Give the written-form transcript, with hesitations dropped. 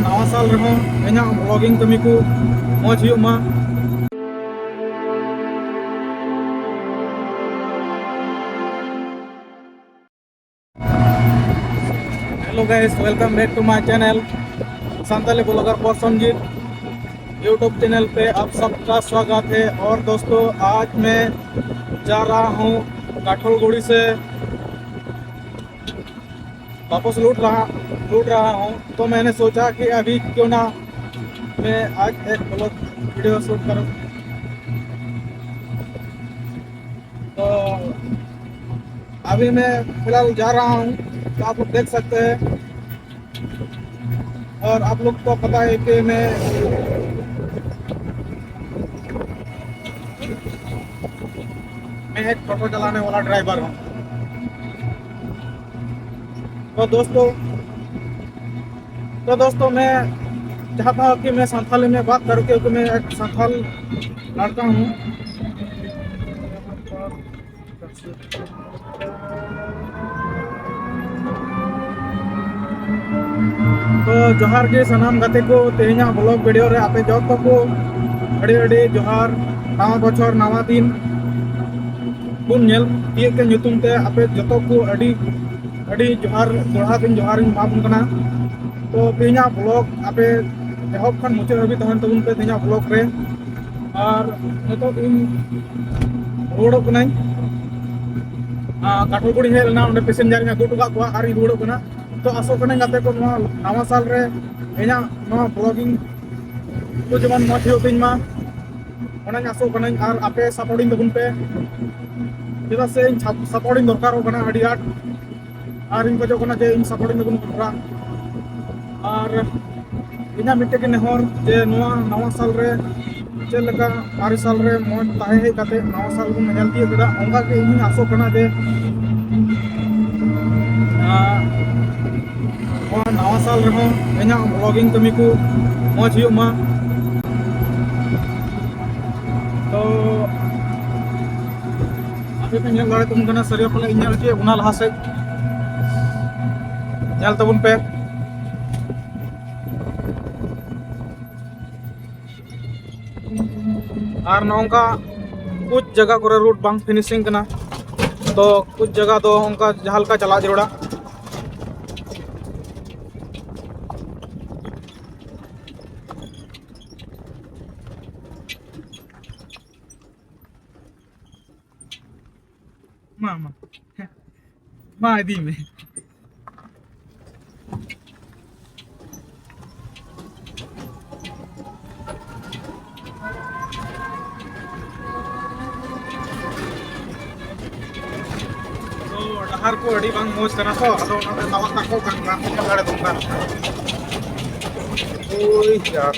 नवा साल रहो इना ब्लॉगिंग कमी को मौज हुआ। Hello guys, welcome back to my channel Santali blogger Prasenjit YouTube channel पे आप सबका स्वागत है। और दोस्तों, आज मैं जा रहा हूँ काठलगुड़ी से वापस लूट रहा हूँ। तो मैंने सोचा कि अभी क्यों ना मैं आज एक ब्लॉग वीडियो शूट करूँ। तो अभी मैं फिलहाल जा रहा हूँ, तो आप लोग देख सकते हैं। और आप लोग को पता है कि मैं एक टोटो चलाने वाला ड्राइवर हूँ। तो दोस्तों मैं चाहता हूँ कि मैं संथाली में बात करूँ, क्योंकि मैं एक संथाल लड़का हूँ। तो जोहार के सनाम गाते को तेहना ब्लॉग वीडियो रे आपे जो को अड़ी अड़ी जोहार। नवा बछर नवा दिन बुन नेल तीय के ᱧᱩᱛᱩᱢ ते आपे जतो को अड़ी अड़ी जोहार दोड़ा दिन जोहार माबुन कना। तो तेहना ब्लॉग आपे एहब खान मुचाद हाबी तहन तबुन पे तेहना ब्लॉग रे। और नितो इन रोड कनाई काठलगुड़ी हेल ना उन्हें पैसेंजर में गुटुगा को आरी रोड कना। तो आसो कने गाते को नवा साल रे इना नवा ब्लॉगिंग को जमन मौज हो तिन मा ओना आसो कने। और आपे सपोर्टिंग दबुन पे चेदा से इन सपोर्टिंग दरकार हो कना अड़ी आट। और इन को कना जे इन सपोर्टिंग दबुन करा। और इना मिटे के नेहर जे नवा साल रे चेद लेका मारे साल रे मौज ताहे हे काते नवा साल बुन हेल तिय केदा ओंगा के इन आसो कना जे नवा साल रहो इना ब्लॉगिंग कमी को मौज हुआ। तो अभी पे नेल दाड़े तुम कना सरिया पले इनल के उना लहा से नेल तबुन पे। और नौका कुछ जगह को रूट बांग फिनिशिंग कना, तो कुछ जगह तो उनका जहां का चला जरूरा। मा इदी में डहार को अड़ी बांग मौज कना तो अदो ना तावा ताको कान दाड़े तुम ओय यार।